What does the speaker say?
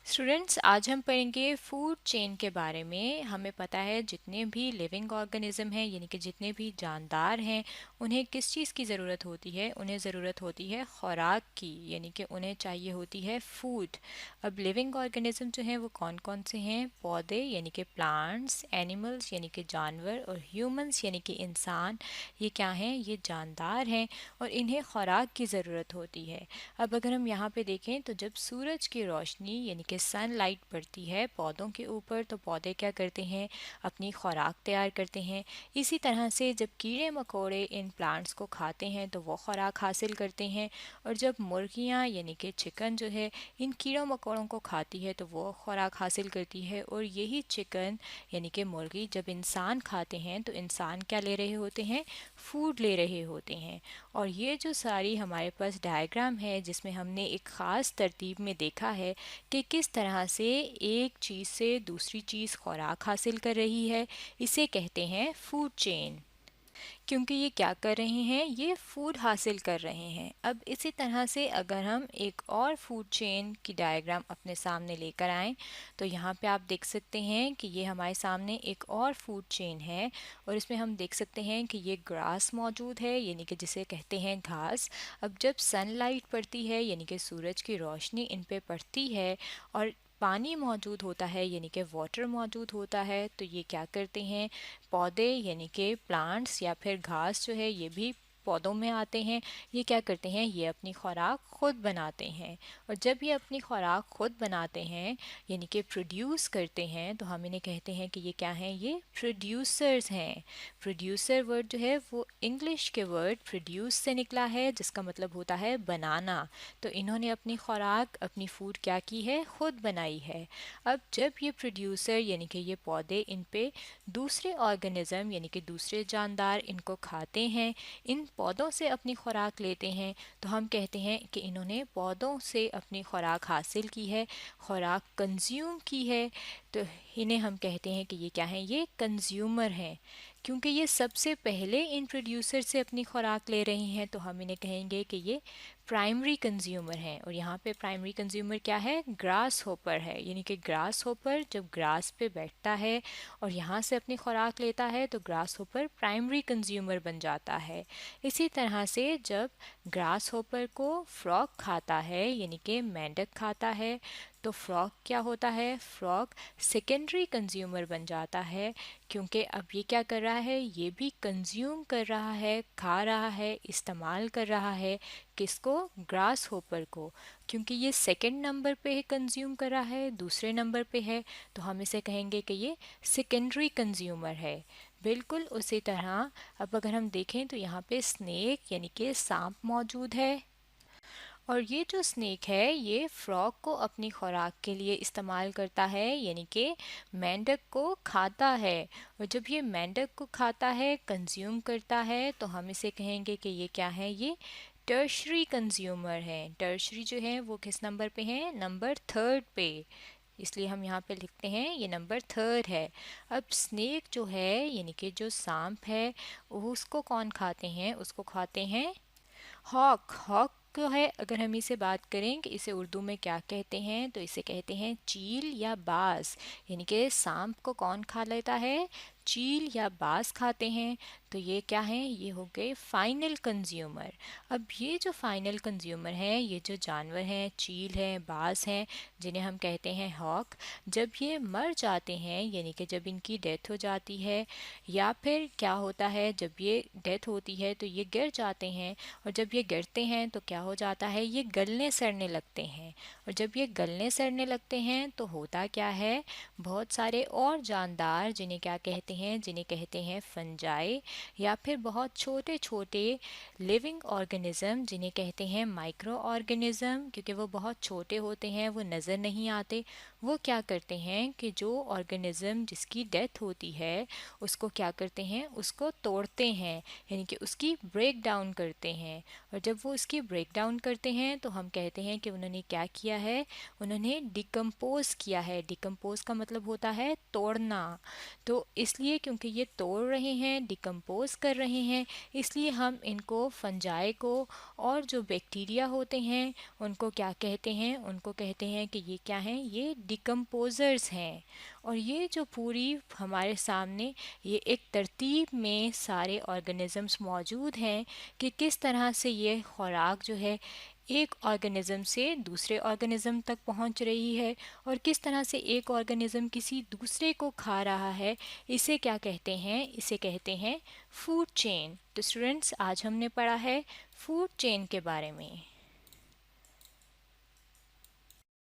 Students, आज हम पढ़ेंगे फूड चेन के बारे में। हमें पता है जितने भी लिविंग ऑर्गेनिज्म हैं यानी कि जितने भी जानदार हैं उन्हें किस चीज़ की ज़रूरत होती है। उन्हें ज़रूरत होती है खुराक की, यानी कि उन्हें चाहिए होती है फूड। अब लिविंग ऑर्गेनिज्म जो हैं वो कौन कौन से हैं? पौधे यानी कि प्लांट्स, एनिमल्स यानी कि जानवर, और ह्यूमंस यानी कि इंसान। ये क्या हैं? ये जानदार हैं और इन्हें खुराक की ज़रूरत होती है। अब अगर हम यहाँ पे देखें तो जब सूरज की रोशनी यानी कि सनलाइट पड़ती है पौधों के ऊपर तो पौधे क्या करते हैं? अपनी खुराक तैयार करते हैं। इसी तरह से जब कीड़े मकोड़े इन प्लांट्स को खाते हैं तो वो खुराक हासिल करते हैं। और जब मुर्गियाँ यानी कि चिकन जो है इन कीड़ों मकोड़ों को खाती है तो वो खुराक हासिल करती है। और यही चिकन यानी कि मुर्गी जब इंसान खाते हैं तो इंसान क्या ले रहे होते हैं? फूड ले रहे होते हैं। और ये जो सारी हमारे पास डायग्राम है जिसमें हमने एक ख़ास तरतीब में देखा है कि किस तरह से एक चीज़ से दूसरी चीज़ खुराक हासिल कर रही है, इसे कहते हैं फूड चेन। क्योंकि ये क्या कर रहे हैं? ये फूड हासिल कर रहे हैं। अब इसी तरह से अगर हम एक और फूड चेन की डायग्राम अपने सामने लेकर आएँ तो यहाँ पे आप देख सकते हैं कि ये हमारे सामने एक और फूड चेन है। और इसमें हम देख सकते हैं कि ये ग्रास मौजूद है यानी कि जिसे कहते हैं घास। अब जब सनलाइट पड़ती है यानी कि सूरज की रोशनी इन पे पड़ती है और पानी मौजूद होता है यानी कि वाटर मौजूद होता है तो ये क्या करते हैं? पौधे यानी कि प्लांट्स या फिर घास जो है ये भी पौधों में आते हैं। ये क्या करते हैं? ये अपनी खुराक खुद बनाते हैं। और जब ये अपनी खुराक खुद बनाते हैं यानी कि प्रोड्यूस करते हैं तो हम इन्हें कहते हैं कि ये क्या हैं? ये प्रोड्यूसर्स हैं। प्रोड्यूसर वर्ड जो है वो इंग्लिश के वर्ड प्रोड्यूस से निकला है जिसका मतलब होता है बनाना। तो इन्होंने अपनी खुराक, अपनी फूड क्या की है? खुद बनाई है। अब जब ये प्रोड्यूसर यानी कि ये पौधे इन पे दूसरे ऑर्गेनिज्म यानी कि दूसरे जानदार इनको खाते हैं, इन पौधों से अपनी खुराक लेते हैं, तो हम कहते हैं कि इन्होंने पौधों से अपनी खुराक हासिल की है, खुराक कंज्यूम की है। तो इन्हें हम कहते हैं कि ये क्या हैं? ये कंज्यूमर हैं। क्योंकि ये सबसे पहले इन प्रोड्यूसर से अपनी खुराक ले रहे हैं तो हम इन्हें कहेंगे कि ये प्राइमरी कंज्यूमर हैं। और यहाँ पे प्राइमरी कंज्यूमर क्या है? ग्रास होपर है। यानी कि ग्रास होपर जब ग्रास पे बैठता है और यहाँ से अपनी खुराक लेता है तो ग्रास होपर प्राइमरी कंज्यूमर बन जाता है। इसी तरह से जब ग्रास होपर को फ्रॉग खाता है यानी कि मेंढक खाता है तो फ्रॉग क्या होता है? फ्रॉग सेकेंडरी कंज्यूमर बन जाता है। क्योंकि अब ये क्या कर रहा है? ये भी कंज्यूम कर रहा है, खा रहा है, इस्तेमाल कर रहा है। किसको? ग्रास होपर को। क्योंकि ये सेकंड नंबर पे है, कंज्यूम कर रहा है, दूसरे नंबर पे है, तो हम इसे कहेंगे कि ये सेकेंडरी कंज्यूमर है। बिल्कुल उसी तरह अब अगर हम देखें तो यहाँ पे स्नेक यानी कि सांप मौजूद है। और ये जो स्नेक है ये फ्रॉग को अपनी खुराक के लिए इस्तेमाल करता है यानी कि मेंढक को खाता है। और जब ये मेंढक को खाता है, कंज्यूम करता है, तो हम इसे कहेंगे कि ये क्या है? ये टर्शरी कंज्यूमर है। टर्शरी जो है वो किस नंबर पे है? नंबर थर्ड पे। इसलिए हम यहाँ पे लिखते हैं ये नंबर थर्ड है। अब स्नेक जो है यानी कि जो सांप है उसको कौन खाते हैं? उसको खाते हैं हॉक। हॉक को है, अगर हम इसे बात करें कि इसे उर्दू में क्या कहते हैं तो इसे कहते हैं चील या बाज। यानी कि सांप को कौन खा लेता है? चील या बाज खाते हैं। तो ये क्या है? ये हो गए फाइनल कंज्यूमर। अब ये जो फाइनल कंज्यूमर हैं, ये जो जानवर हैं, चील हैं, बाज हैं, जिन्हें हम कहते हैं हॉक, जब ये मर जाते हैं यानी कि जब इनकी डेथ हो जाती है या फिर क्या होता है जब ये डेथ होती है तो ये गिर जाते हैं। और जब ये गिरते हैं तो क्या हो जाता है? ये गलने सड़ने लगते हैं। और जब ये गलने सड़ने लगते हैं तो होता क्या है? बहुत सारे और जानदार जिन्हें क्या कहते हैं? जिन्हें कहते हैं फंजाई, या फिर बहुत छोटे छोटे लिविंग ऑर्गेनिज्म जिन्हें कहते हैं माइक्रो ऑर्गेनिज्म, क्योंकि वो बहुत छोटे होते हैं, वो नज़र नहीं आते। वो क्या करते हैं कि जो ऑर्गेनिज्म जिसकी डेथ होती है उसको क्या करते हैं? उसको तोड़ते हैं यानी कि उसकी ब्रेक डाउन करते हैं। और जब वो उसकी ब्रेक डाउन करते हैं तो हम कहते हैं कि उन्होंने क्या किया है? उन्होंने डिकम्पोज किया है। डिकम्पोज का मतलब होता है तोड़ना। तो इसलिए इसलिए क्योंकि ये तोड़ रहे हैं, डिकम्पोज कर रहे हैं, इसलिए हम इनको फंजाई को और जो बैक्टीरिया होते हैं उनको क्या कहते हैं, उनको कहते हैं कि ये क्या हैं, ये डिकम्पोज़र्स हैं। और ये जो पूरी हमारे सामने ये एक तरतीब में सारे ऑर्गेनिजम्स मौजूद हैं कि किस तरह से ये खुराक जो है एक ऑर्गेनिज़म से दूसरे ऑर्गेनिज़म तक पहुंच रही है और किस तरह से एक ऑर्गेनिज़म किसी दूसरे को खा रहा है। इसे क्या कहते हैं, इसे कहते हैं फूड चेन। तो स्टूडेंट्स, आज हमने पढ़ा है फूड चेन के बारे में।